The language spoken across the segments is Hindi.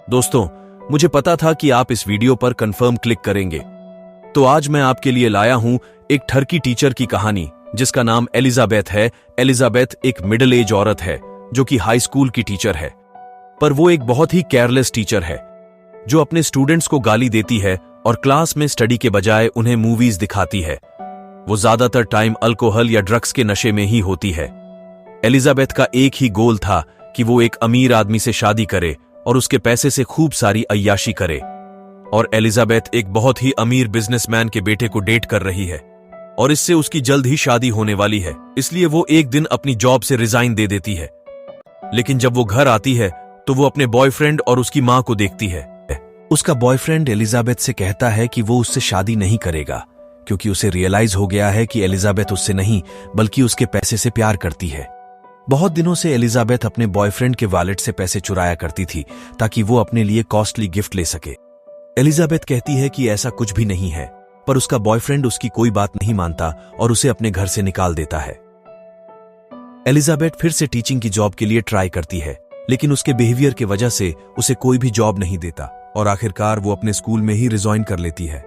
दोस्तों, मुझे पता था कि आप इस वीडियो पर कंफर्म क्लिक करेंगे, तो आज मैं आपके लिए लाया हूं एक ठरकी टीचर की कहानी जिसका नाम एलिजाबेथ है। एलिजाबेथ एक मिडिल एज औरत है जो कि हाई स्कूल की टीचर है, पर वो एक बहुत ही केयरलेस टीचर है जो अपने स्टूडेंट्स को गाली देती है और क्लास में स्टडी के बजाय उन्हें मूवीज दिखाती है। वो ज्यादातर टाइम अल्कोहल या ड्रग्स के नशे में ही होती है। एलिजाबेथ का एक ही गोल था कि वो एक अमीर आदमी से शादी करे और उसके पैसे से खूब सारी अय्याशी करे। और एलिजाबेथ एक बहुत ही अमीर बिजनेसमैन के बेटे को डेट कर रही है और इससे उसकी जल्द ही शादी होने वाली है। इसलिए वो एक दिन अपनी जॉब से रिजाइन दे देती है। लेकिन जब वो घर आती है तो वो अपने बॉयफ्रेंड और उसकी मां को देखती है। उसका बॉयफ्रेंड एलिजाबेथ से कहता है कि वो उससे शादी नहीं करेगा क्योंकि उसे रियलाइज हो गया है कि एलिजाबेथ उससे नहीं बल्कि उसके पैसे से प्यार करती है। बहुत दिनों से एलिजाबेथ अपने बॉयफ्रेंड के वॉलेट से पैसे चुराया करती थी ताकि वो अपने लिए कॉस्टली गिफ्ट ले सके। एलिजाबेथ कहती है कि ऐसा कुछ भी नहीं है, पर उसका बॉयफ्रेंड उसकी कोई बात नहीं मानता और उसे अपने घर से निकाल देता है। एलिजाबेथ फिर से टीचिंग की जॉब के लिए ट्राई करती है, लेकिन उसके बिहेवियर की वजह से उसे कोई भी जॉब नहीं देता और आखिरकार वो अपने स्कूल में ही रिजाइन कर लेती है।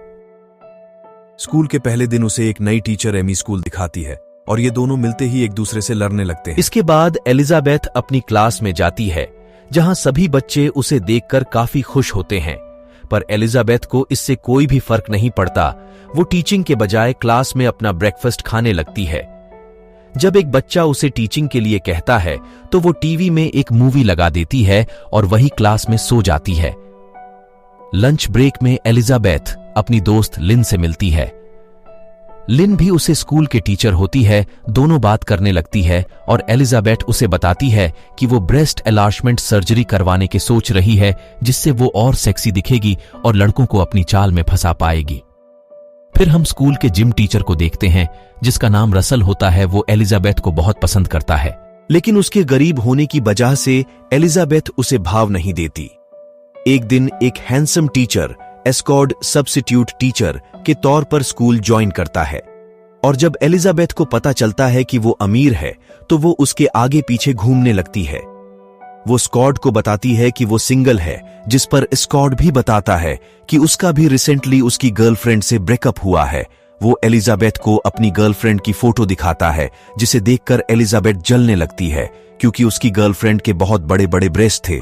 स्कूल के पहले दिन उसे एक नई टीचर एमी स्कूल दिखाती है और ये दोनों मिलते ही एक दूसरे से लड़ने लगते हैं। इसके बाद एलिजाबेथ अपनी क्लास में जाती है जहां सभी बच्चे उसे देखकर काफी खुश होते हैं, पर एलिजाबेथ को इससे कोई भी फर्क नहीं पड़ता। वो टीचिंग के बजाय क्लास में अपना ब्रेकफास्ट खाने लगती है। जब एक बच्चा उसे टीचिंग के लिए कहता है तो वो टीवी में एक मूवी लगा देती है और वही क्लास में सो जाती है। लंच ब्रेक में एलिजाबेथ अपनी दोस्त लिन से मिलती है। लिन भी उसे स्कूल के टीचर होती है। दोनों बात करने लगती है और एलिजाबेथ उसे बताती है कि वो ब्रेस्ट एलार्जमेंट सर्जरी करवाने की सोच रही है जिससे वो और सेक्सी दिखेगी और लड़कों को अपनी चाल में फंसा पाएगी। फिर हम स्कूल के जिम टीचर को देखते हैं जिसका नाम रसल होता है। वो एलिजाबेथ को बहुत पसंद करता है, लेकिन उसके गरीब होने की वजह से एलिजाबेथ उसे भाव नहीं देती। एक दिन एक handsome teacher escort substitute teacher के तौर पर स्कूल ज्वाइन करता है और जब एलिजाबेथ को पता चलता है कि वो अमीर है तो वो उसके आगे पीछे घूमने लगती है। वो स्कॉट को बताती है कि वो सिंगल है, जिस पर स्कॉट भी बताता है कि उसका भी रिसेंटली उसकी गर्लफ्रेंड से ब्रेकअप हुआ है। वो एलिजाबेथ को अपनी गर्लफ्रेंड की फोटो दिखाता है जिसे देखकर एलिजाबेथ जलने लगती है क्योंकि उसकी गर्लफ्रेंड के बहुत बड़े बड़े ब्रेस्ट थे।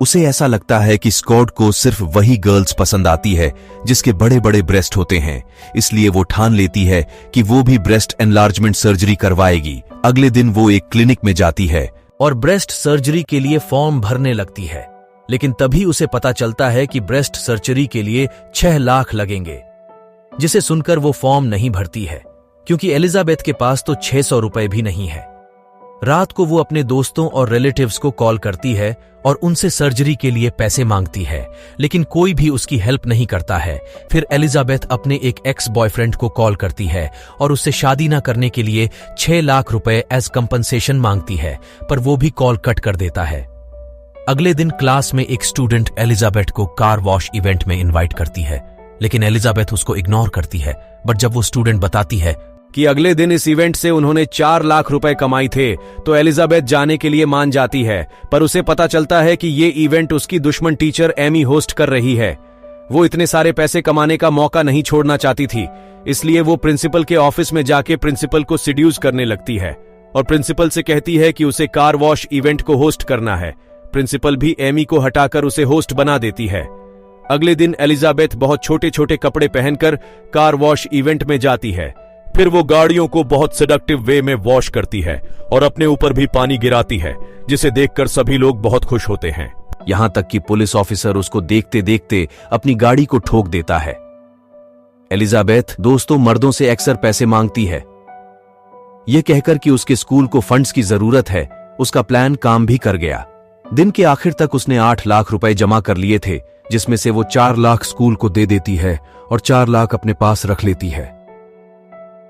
उसे ऐसा लगता है कि स्कॉट को सिर्फ वही गर्ल्स पसंद आती है जिसके बड़े बड़े ब्रेस्ट होते हैं, इसलिए वो ठान लेती है कि वो भी ब्रेस्ट एनलार्जमेंट सर्जरी करवाएगी। अगले दिन वो एक क्लिनिक में जाती है और ब्रेस्ट सर्जरी के लिए फॉर्म भरने लगती है, लेकिन तभी उसे पता चलता है कि ब्रेस्ट सर्जरी के लिए 6 लाख लगेंगे, जिसे सुनकर वो फॉर्म नहीं भरती है क्योंकि एलिजाबेथ के पास तो 600 रुपए भी नहीं है। रात को वो अपने दोस्तों और रिलेटिव्स को कॉल करती है और उनसे सर्जरी के लिए पैसे मांगती है, लेकिन कोई भी उसकी हेल्प नहीं करता है। फिर एलिजाबेथ अपने एक एक्स बॉयफ्रेंड को कॉल करती है और उससे शादी न करने के लिए 6 लाख रुपए एज कंपनसेशन मांगती है, पर वो भी कॉल कट कर देता है। अगले दिन क्लास में एक स्टूडेंट एलिजाबेथ को कार वॉश इवेंट में इन्वाइट करती है, लेकिन एलिजाबेथ उसको इग्नोर करती है। बट जब वो स्टूडेंट बताती है कि अगले दिन इस इवेंट से उन्होंने 4 लाख रुपए कमाई थे, तो एलिजाबेथ जाने के लिए मान जाती है, पर उसे पता चलता है कि ये इवेंट उसकी दुश्मन टीचर एमी होस्ट कर रही है। वो इतने सारे पैसे कमाने का मौका नहीं छोड़ना चाहती थी, इसलिए वो प्रिंसिपल के ऑफिस में जाके प्रिंसिपल को सीड्यूस करने लगती है और प्रिंसिपल से कहती है कि उसे कार वॉश इवेंट को होस्ट करना है। प्रिंसिपल भी एमी को हटाकर उसे होस्ट बना देती है। अगले दिन एलिजाबेथ बहुत छोटे छोटे कपड़े पहनकर कार वॉश इवेंट में जाती है। फिर वो गाड़ियों को बहुत सेडक्टिव वे में वॉश करती है और अपने ऊपर भी पानी गिराती है, जिसे देखकर सभी लोग बहुत खुश होते हैं। यहां तक कि पुलिस ऑफिसर उसको देखते देखते अपनी गाड़ी को ठोक देता है। एलिजाबेथ दोस्तों मर्दों से अक्सर पैसे मांगती है। यह कहकर कि उसके स्कूल को फंड्स की जरूरत है, उसका प्लान काम भी कर गया। दिन के आखिर तक उसने 8 लाख रुपए जमा कर लिए थे, जिसमें से वो 4 लाख स्कूल को दे देती है और 4 लाख अपने पास रख लेती है।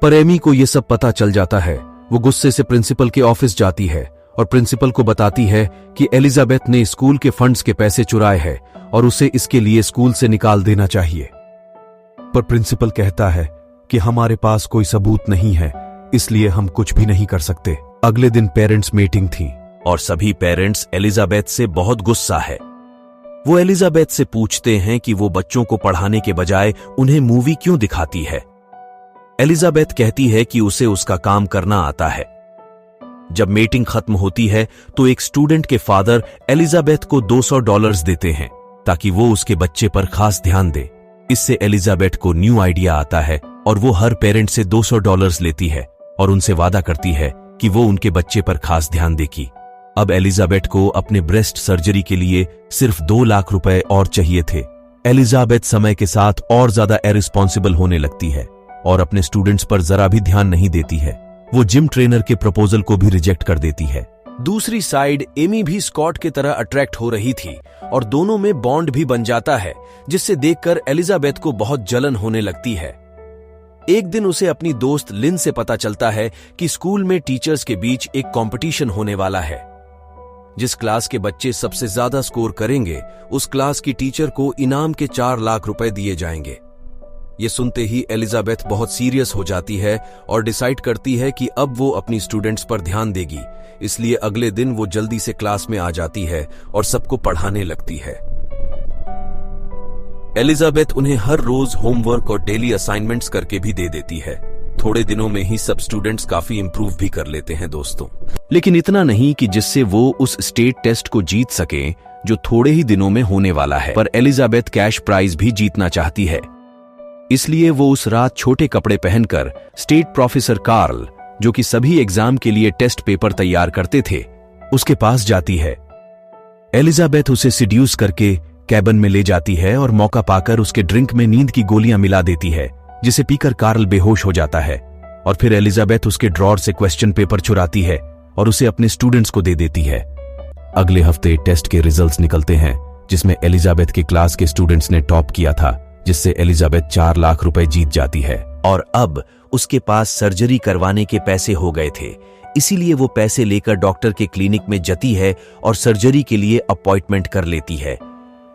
पर एमी को यह सब पता चल जाता है। वो गुस्से से प्रिंसिपल के ऑफिस जाती है और प्रिंसिपल को बताती है कि एलिजाबेथ ने स्कूल के फंड्स के पैसे चुराए हैं और उसे इसके लिए स्कूल से निकाल देना चाहिए। पर प्रिंसिपल कहता है कि हमारे पास कोई सबूत नहीं है, इसलिए हम कुछ भी नहीं कर सकते। अगले दिन पेरेंट्स मीटिंग थी और सभी पेरेंट्स एलिजाबेथ से बहुत गुस्सा है। वो एलिजाबेथ से पूछते हैं कि वो बच्चों को पढ़ाने के बजाय उन्हें मूवी क्यों दिखाती है। एलिजाबेथ कहती है कि उसे उसका काम करना आता है। जब मीटिंग खत्म होती है तो एक स्टूडेंट के फादर एलिजाबेथ को $200 देते हैं ताकि वो उसके बच्चे पर खास ध्यान दे। इससे एलिजाबेथ को न्यू आइडिया आता है और वो हर पेरेंट से $200 लेती है और उनसे वादा करती है कि वो उनके बच्चे पर खास ध्यान देगी। अब एलिजाबेथ को अपने ब्रेस्ट सर्जरी के लिए सिर्फ 2 लाख रुपए और चाहिए थे। एलिजाबेथ समय के साथ और ज्यादा इररिस्पॉन्सिबल होने लगती है और अपने स्टूडेंट्स पर जरा भी ध्यान नहीं देती है। वो जिम ट्रेनर के प्रपोजल को भी रिजेक्ट कर देती है। दूसरी साइड एमी भी स्कॉट की तरह अट्रैक्ट हो रही थी और दोनों में बॉन्ड भी बन जाता है, जिससे देखकर एलिजाबेथ को बहुत जलन होने लगती है। एक दिन उसे अपनी दोस्त लिन से पता चलता है कि स्कूल में टीचर्स के बीच एक कंपटीशन होने वाला है। जिस क्लास के बच्चे सबसे ज्यादा स्कोर करेंगे उस क्लास की टीचर को इनाम के 4 लाख रुपए दिए जाएंगे। ये सुनते ही एलिजाबेथ बहुत सीरियस हो जाती है और डिसाइड करती है कि अब वो अपनी स्टूडेंट्स पर ध्यान देगी। इसलिए अगले दिन वो जल्दी से क्लास में आ जाती है और सबको पढ़ाने लगती है। एलिजाबेथ उन्हें हर रोज होमवर्क और डेली असाइनमेंट्स करके भी दे देती है। थोड़े दिनों में ही सब स्टूडेंट्स काफी इंप्रूव भी कर लेते हैं दोस्तों, लेकिन इतना नहीं कि जिससे वो उस स्टेट टेस्ट को जीत सके जो थोड़े ही दिनों में होने वाला है। पर एलिजाबेथ कैश प्राइज भी जीतना चाहती है, इसलिए वो उस रात छोटे कपड़े पहनकर स्टेट प्रोफेसर कार्ल, जो कि सभी एग्जाम के लिए टेस्ट पेपर तैयार करते थे, उसके पास जाती है। एलिजाबेथ उसे सिड्यूस करके कैबिन में ले जाती है और मौका पाकर उसके ड्रिंक में नींद की गोलियां मिला देती है, जिसे पीकर कार्ल बेहोश हो जाता है। और फिर एलिजाबेथ उसके ड्रॉर से क्वेश्चन पेपर चुराती है और उसे अपने स्टूडेंट्स को दे देती है। अगले हफ्ते टेस्ट के रिजल्ट्स निकलते हैं, जिसमें एलिजाबेथ के क्लास के स्टूडेंट्स ने टॉप किया था, जिससे एलिजाबेथ 4 लाख रुपए जीत जाती है। और अब उसके पास सर्जरी करवाने के पैसे हो गए थे, इसीलिए वो पैसे लेकर डॉक्टर के क्लिनिक में जाती है और सर्जरी के लिए अपॉइंटमेंट कर लेती है।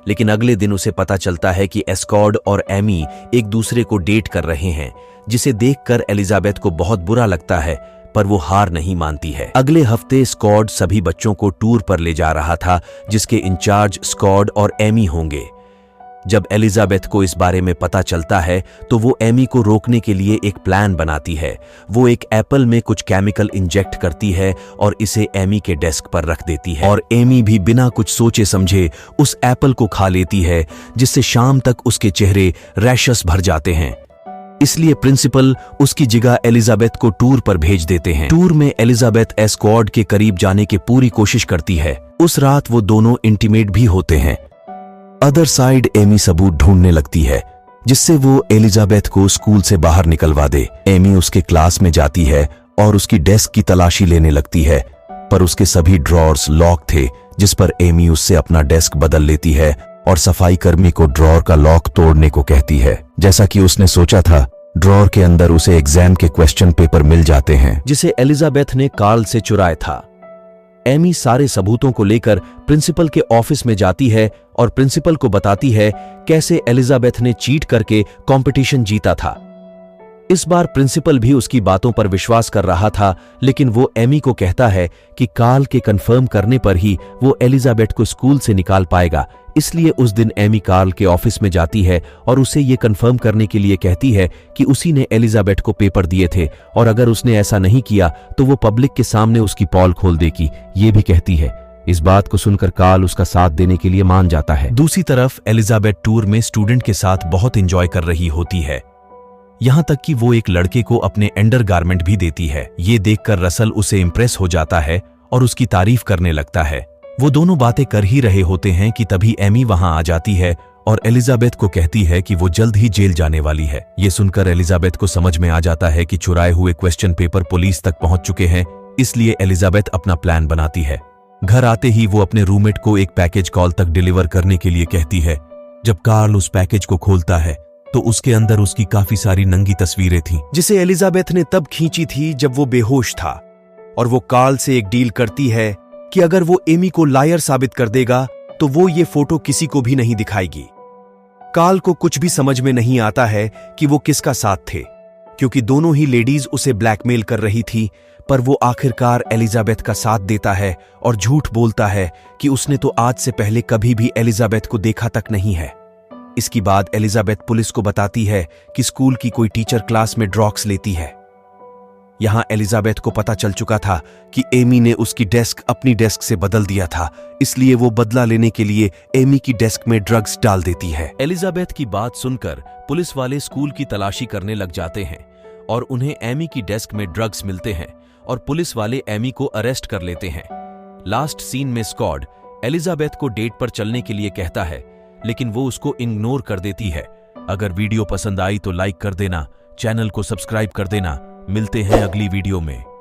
लेकिन अगले दिन उसे पता चलता है कि एस्कॉर्ड और एमी एक दूसरे को डेट कर रहे हैं, जिसे देखकर एलिजाबेथ को बहुत बुरा लगता है, पर वो हार नहीं मानती है। अगले हफ्ते स्कॉट सभी बच्चों को टूर पर ले जा रहा था, जिसके इंचार्ज स्कॉट और एमी होंगे। जब एलिजाबेथ को इस बारे में पता चलता है तो वो एमी को रोकने के लिए एक प्लान बनाती है। वो एक एप्पल में कुछ केमिकल इंजेक्ट करती है और इसे एमी के डेस्क पर रख देती है, और एमी भी बिना कुछ सोचे समझे उस एप्पल को खा लेती है, जिससे शाम तक उसके चेहरे रैशेस भर जाते हैं। इसलिए प्रिंसिपल उसकी जगह एलिजाबेथ को टूर पर भेज देते हैं। टूर में एलिजाबेथ एस्कॉर्ड के करीब जाने की पूरी कोशिश करती है। उस रात वो दोनों इंटीमेट भी होते हैं। अदर साइड एमी सबूत ढूंढने लगती है, जिससे वो एलिजाबेथ को स्कूल से बाहर निकलवा दे। एमी उसके क्लास में जाती है और उसकी डेस्क की तलाशी लेने लगती है, पर उसके सभी ड्रॉर्स लॉक थे, जिस पर एमी उससे अपना डेस्क बदल लेती है और सफाई कर्मी को ड्रॉर का लॉक तोड़ने को कहती है। जैसा कि उसने सोचा था, ड्रॉर के अंदर उसे एग्जाम के क्वेश्चन पेपर मिल जाते हैं, जिसे एलिजाबेथ ने कार्ल से चुराया था। एमी सारे सबूतों को लेकर प्रिंसिपल के ऑफिस में जाती है और प्रिंसिपल को बताती है कैसे एलिजाबेथ ने चीट करके कंपटीशन जीता था। इस बार प्रिंसिपल भी उसकी बातों पर विश्वास कर रहा था, लेकिन वो एमी को कहता है कि कार्ल के कंफर्म करने पर ही वो एलिजाबेथ को स्कूल से निकाल पाएगा। इसलिए उस दिन एमी कार्ल के ऑफिस में जाती है और उसे ये कंफर्म करने के लिए कहती है कि उसी ने एलिजाबेथ को पेपर दिए थे, और अगर उसने ऐसा नहीं किया तो वो पब्लिक के सामने उसकी पोल खोल देगी, ये भी कहती है। इस बात को सुनकर कार्ल उसका साथ देने के लिए मान जाता है। दूसरी तरफ एलिजाबेथ टूर में स्टूडेंट के साथ बहुत एंजॉय कर रही होती है, यहां तक कि वो एक लड़के को अपने अंडरगारमेंट भी देती है। ये देखकर रसल उसे इंप्रेस हो जाता है और उसकी तारीफ करने लगता है। वो दोनों बातें कर ही रहे होते हैं कि तभी एमी वहां आ जाती है और एलिजाबेथ को कहती है कि वो जल्द ही जेल जाने वाली है। ये सुनकर एलिजाबेथ को समझ में आ जाता है कि चुराए हुए क्वेश्चन पेपर पुलिस तक पहुंच चुके हैं, इसलिए एलिजाबेथ अपना प्लान बनाती है। घर आते ही वो अपने रूममेट को एक पैकेज कॉल तक डिलीवर करने के लिए कहती है। जब कार्ल उस पैकेज को खोलता है तो उसके अंदर उसकी काफी सारी नंगी तस्वीरें थीं, जिसे एलिजाबेथ ने तब खींची थी जब वो बेहोश था। और वो कार्ल से एक डील करती है कि अगर वो एमी को लायर साबित कर देगा तो वो ये फोटो किसी को भी नहीं दिखाएगी। कार्ल को कुछ भी समझ में नहीं आता है कि वो किसका साथ थे, क्योंकि दोनों ही लेडीज उसे ब्लैकमेल कर रही थी, पर वो आखिरकार एलिजाबेथ का साथ देता है और झूठ बोलता है कि उसने तो आज से पहले कभी भी एलिजाबेथ को देखा तक नहीं है। इसके बाद एलिजाबेथ पुलिस को बताती है कि स्कूल की कोई टीचर क्लास में ड्रग्स लेती है। यहां एलिजाबेथ को पता चल चुका था कि एमी ने उसकी डेस्क अपनी डेस्क से बदल दिया था, इसलिए वो बदला लेने के लिए एमी की डेस्क में ड्रग्स डाल देती है। एलिजाबेथ की बात सुनकर पुलिस वाले स्कूल की तलाशी करने लग जाते हैं और उन्हें एमी की डेस्क में ड्रग्स मिलते हैं और पुलिस वाले एमी को अरेस्ट कर लेते हैं। लास्ट सीन में स्कॉड एलिजाबेथ को डेट पर चलने के लिए कहता है, लेकिन वो उसको इग्नोर कर देती है। अगर वीडियो पसंद आई तो लाइक कर देना, चैनल को सब्सक्राइब कर देना। मिलते हैं अगली वीडियो में।